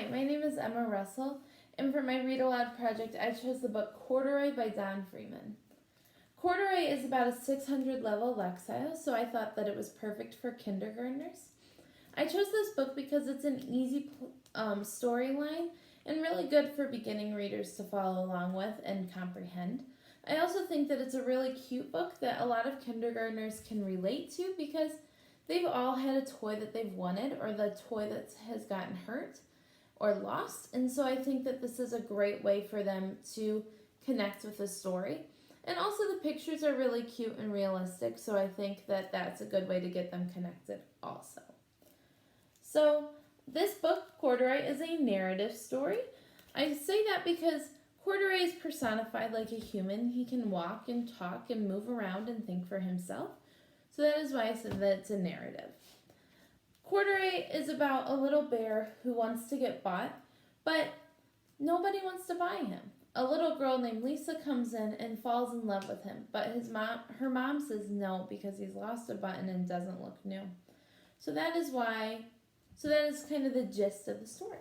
my name is Emma Russell, and for my Read Aloud project, I chose the book Corduroy by Don Freeman. Corduroy is about a 600 level Lexile, so I thought that it was perfect for kindergartners. I chose this book because it's an easy storyline and really good for beginning readers to follow along with and comprehend. I also think that it's a really cute book that a lot of kindergartners can relate to because they've all had a toy that they've wanted or the toy that has gotten hurt or lost, and so I think that this is a great way for them to connect with the story. And also the pictures are really cute and realistic, so I think that that's a good way to get them connected also. So this book, Corduroy, is a narrative story. I say that because Corduroy is personified like a human. He can walk and talk and move around and think for himself. So that is why I said that it's a narrative. Corduroy is about a little bear who wants to get bought, but nobody wants to buy him. A little girl named Lisa comes in and falls in love with him, but her mom says no because he's lost a button and doesn't look new. So that is kind of the gist of the story.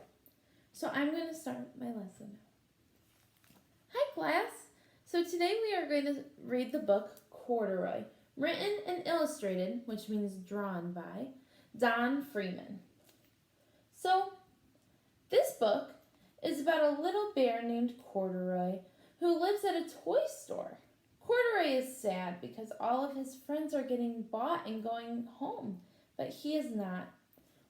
So I'm going to start my lesson now. Hi class! So today we are going to read the book Corduroy, written and illustrated, which means drawn by, Don Freeman. So this book is about a little bear named Corduroy who lives at a toy store. Corduroy is sad because all of his friends are getting bought and going home, but he is not.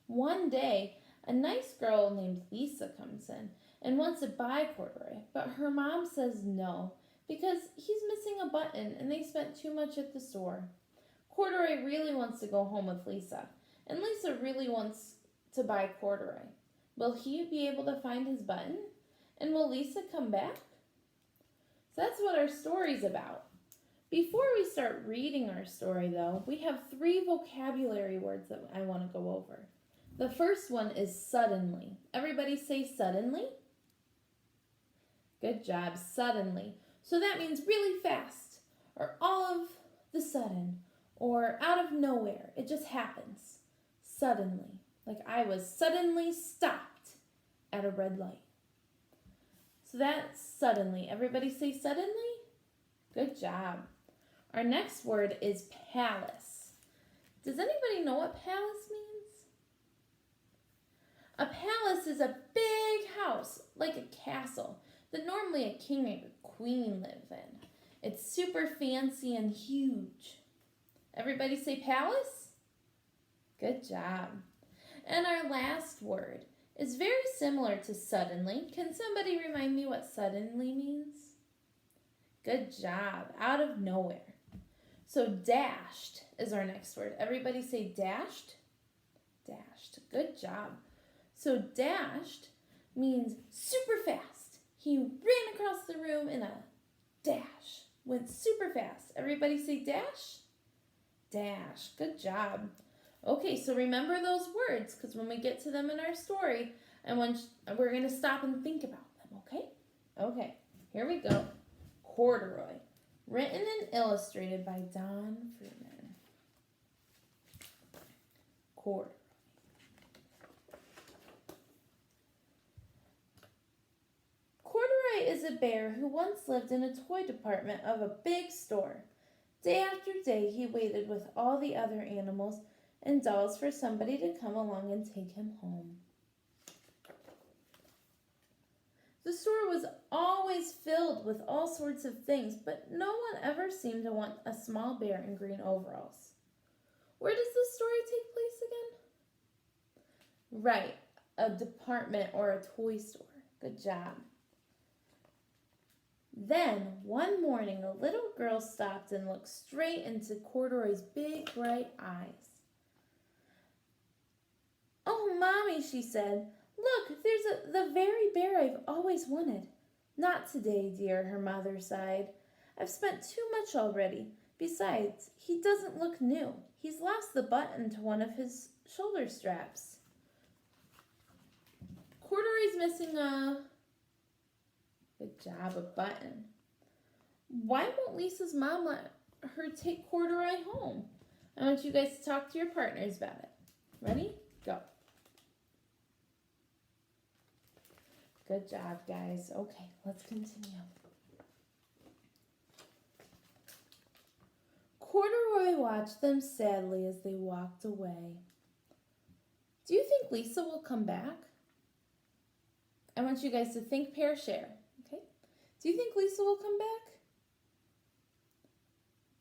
One day, a nice girl named Lisa comes in and wants to buy Corduroy, but her mom says no because he's missing a button and they spent too much at the store. Corduroy really wants to go home with Lisa, and Lisa really wants to buy Corduroy. Will he be able to find his button? And will Lisa come back? So that's what our story's about. Before we start reading our story, though, we have 3 vocabulary words that I want to go over. The first one is suddenly. Everybody say suddenly. Good job, suddenly. So that means really fast, or all of the sudden, or out of nowhere. It just happens. Suddenly. Like I was suddenly stopped at a red light. So that's suddenly. Everybody say suddenly? Good job. Our next word is palace. Does anybody know what palace means? A palace is a big house, like a castle, that normally a king or a queen live in. It's super fancy and huge. Everybody say palace? Good job. And our last word is very similar to suddenly. Can somebody remind me what suddenly means? Good job. Out of nowhere. So dashed is our next word. Everybody say dashed? Dashed. Good job. So dashed means super fast. He ran across the room in a dash. Went super fast. Everybody say dash? Dash. Good job. Okay, so remember those words because when we get to them in our story, we're going to stop and think about them, okay? Okay, here we go. Corduroy, written and illustrated by Don Freeman. Corduroy. Corduroy is a bear who once lived in a toy department of a big store. Day after day, he waited with all the other animals and dolls for somebody to come along and take him home. The store was always filled with all sorts of things, but no one ever seemed to want a small bear in green overalls. Where does this story take place again? Right, a department or a toy store. Good job. Then, one morning, a little girl stopped and looked straight into Corduroy's big, bright eyes. "Oh, Mommy," she said, "look, there's the very bear I've always wanted." "Not today, dear," her mother sighed. "I've spent too much already. Besides, he doesn't look new. He's lost the button to one of his shoulder straps." Corduroy's missing a button. Why won't Lisa's mom let her take Corduroy home? I want you guys to talk to your partners about it. Ready? Go. Good job, guys. Okay, let's continue. Corduroy watched them sadly as they walked away. Do you think Lisa will come back? I want you guys to think, pair, share. Okay? Do you think Lisa will come back?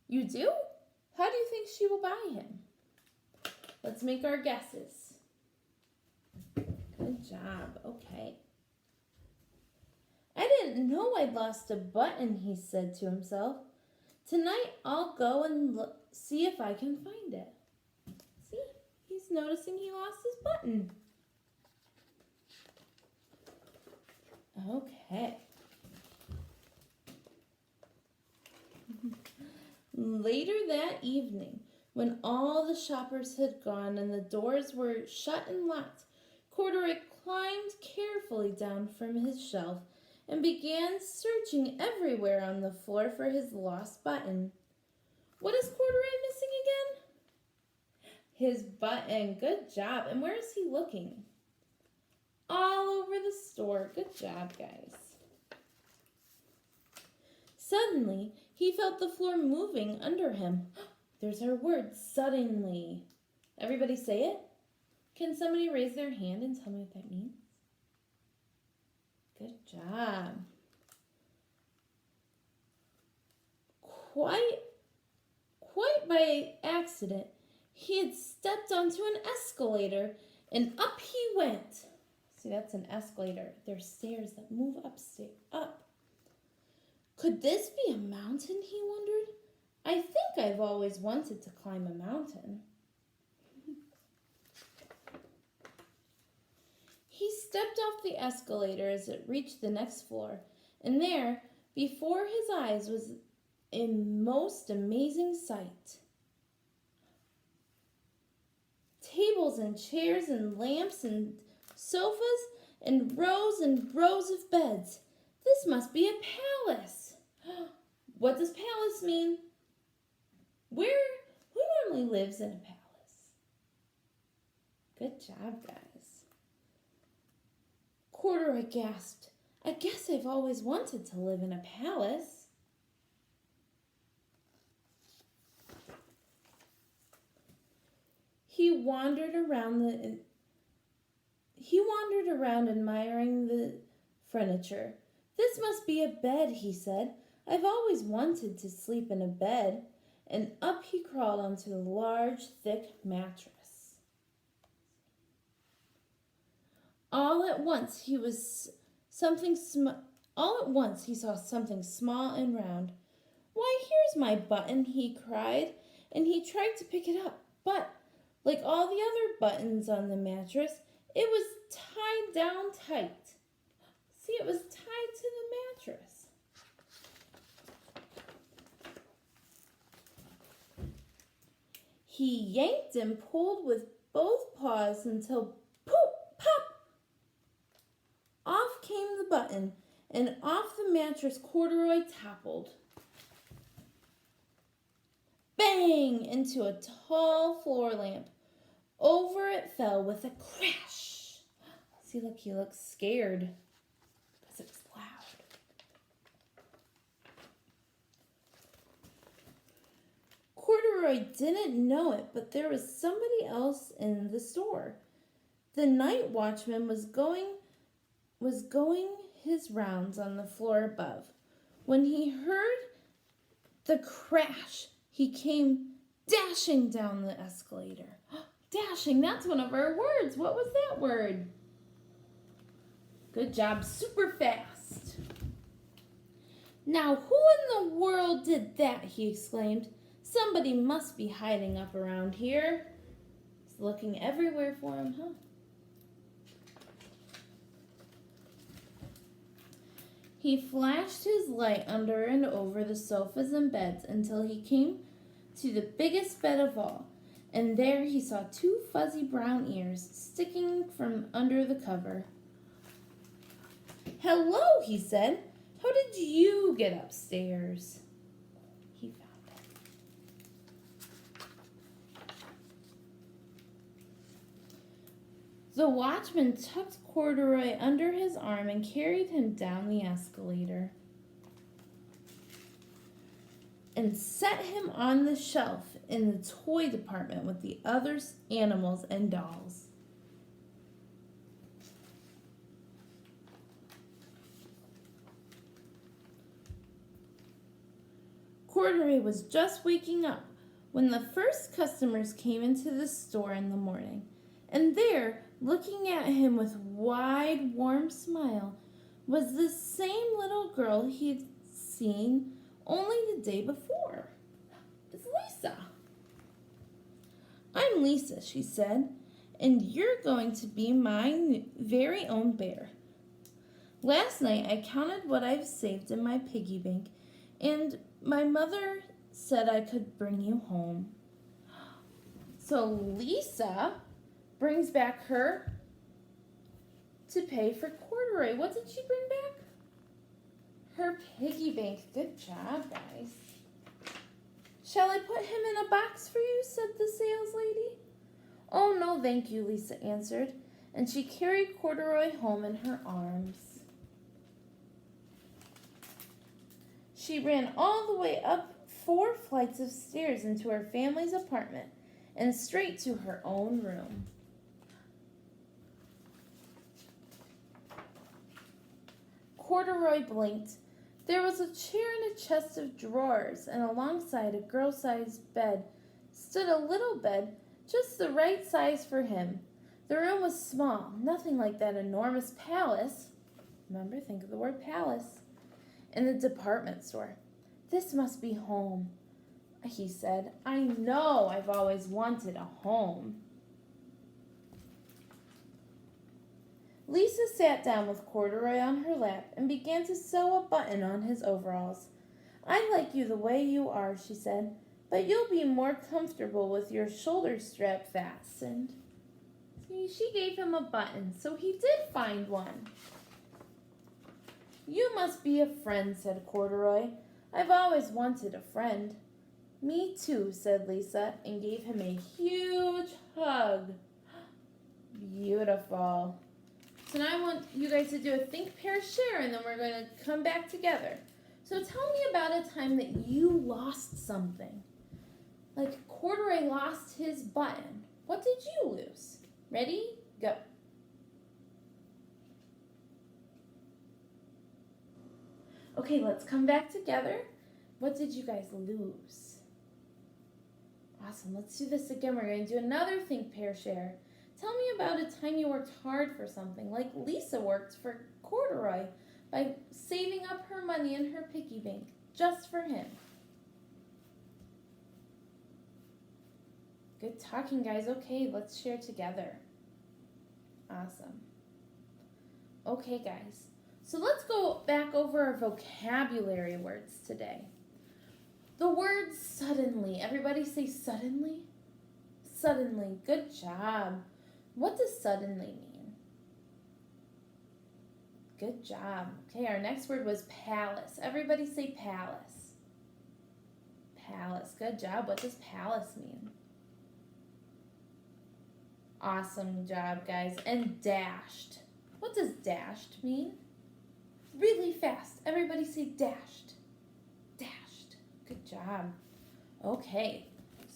You do? How do you think she will buy him? Let's make our guesses. Good job. Okay. I didn't know I'd lost a button, he said to himself. Tonight I'll go and see if I can find it. See? He's noticing he lost his button. Okay. Later that evening, when all the shoppers had gone and the doors were shut and locked, Corduroy climbed carefully down from his shelf and began searching everywhere on the floor for his lost button. What is Corduroy missing again? His button. Good job. And where is he looking? All over the store. Good job, guys. Suddenly, he felt the floor moving under him. There's our word, suddenly. Everybody say it. Can somebody raise their hand and tell me what that means? Good job. Quite by accident, he had stepped onto an escalator and up he went. See, that's an escalator. There's stairs that move up. Could this be a mountain, he wondered? I think I've always wanted to climb a mountain. He stepped off the escalator as it reached the next floor, and there, before his eyes, was a most amazing sight. Tables and chairs and lamps and sofas and rows of beds. This must be a palace. What does palace mean? Who normally lives in a palace? Good job, guys. Corduroy gasped. I guess I've always wanted to live in a palace. He wandered around admiring the furniture. This must be a bed, he said. I've always wanted to sleep in a bed. And up he crawled onto the large, thick mattress. All at once he saw something small and round. Why, here's my button, he cried, and he tried to pick it up, but like all the other buttons on the mattress, it was tied down tight. See, it was tied to the mattress. He yanked and pulled with both paws until poop, pop! Off came the button, and off the mattress Corduroy toppled. Bang! Into a tall floor lamp. Over it fell with a crash. See, look, he looks scared because it's loud. Corduroy didn't know it, but there was somebody else in the store. The night watchman was going his rounds on the floor above. When he heard the crash, he came dashing down the escalator. Dashing, that's one of our words. What was that word? Good job, super fast. Now, who in the world did that? He exclaimed. Somebody must be hiding up around here. He's looking everywhere for him, huh? He flashed his light under and over the sofas and beds until he came to the biggest bed of all, and there he saw two fuzzy brown ears sticking from under the cover. Hello, he said. How did you get upstairs? He found it. The watchman tucked Corduroy under his arm and carried him down the escalator and set him on the shelf in the toy department with the other animals and dolls. Corduroy was just waking up when the first customers came into the store in the morning, and there, looking at him with a wide, warm smile, was the same little girl he'd seen only the day before. It's Lisa. I'm Lisa, she said, and you're going to be my very own bear. Last night I counted what I've saved in my piggy bank, and my mother said I could bring you home. So Lisa brings back her to pay for Corduroy. What did she bring back? Her piggy bank. Good job, guys. Shall I put him in a box for you? Said the sales lady. Oh, no, thank you, Lisa answered, and she carried Corduroy home in her arms. She ran all the way up 4 flights of stairs into her family's apartment and straight to her own room. Corduroy blinked. There was a chair and a chest of drawers, and alongside a girl-sized bed stood a little bed just the right size for him. The room was small, nothing like that enormous palace. Remember, think of the word palace. In the department store. This must be home, he said. I know I've always wanted a home. Lisa sat down with Corduroy on her lap and began to sew a button on his overalls. I like you the way you are, she said, but you'll be more comfortable with your shoulder strap fastened. See, she gave him a button, so he did find one. You must be a friend, said Corduroy. I've always wanted a friend. Me too, said Lisa, and gave him a huge hug. Beautiful. So now I want you guys to do a think, pair, share, and then we're going to come back together. So tell me about a time that you lost something. Like Corduroy lost his button. What did you lose? Ready? Go. Okay, let's come back together. What did you guys lose? Awesome. Let's do this again. We're going to do another think, pair, share. Tell me about a time you worked hard for something, like Lisa worked for Corduroy by saving up her money in her piggy bank just for him. Good talking, guys. Okay, let's share together. Awesome. Okay, guys. So let's go back over our vocabulary words today. The word suddenly. Everybody say suddenly. Suddenly. Good job. What does suddenly mean? Good job. Okay, our next word was palace. Everybody say palace. Palace. Good job. What does palace mean? Awesome job, guys. And dashed. What does dashed mean? Really fast. Everybody say dashed. Dashed. Good job. Okay.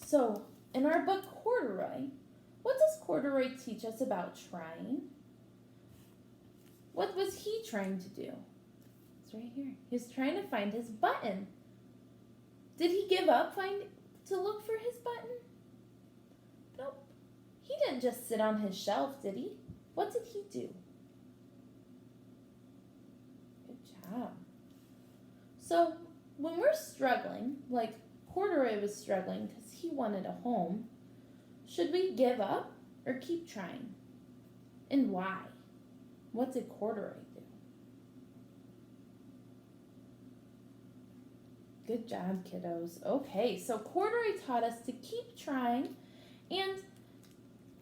So, in our book Corduroy, what does Corduroy teach us about trying? What was he trying to do? It's right here. He was trying to find his button. Did he give up to look for his button? Nope. He didn't just sit on his shelf, did he? What did he do? So when we're struggling, like Corduroy was struggling because he wanted a home, should we give up or keep trying? And why? What did Corduroy do? Good job, kiddos. Okay, so Corduroy taught us to keep trying, and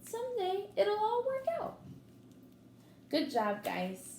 someday it'll all work out. Good job, guys.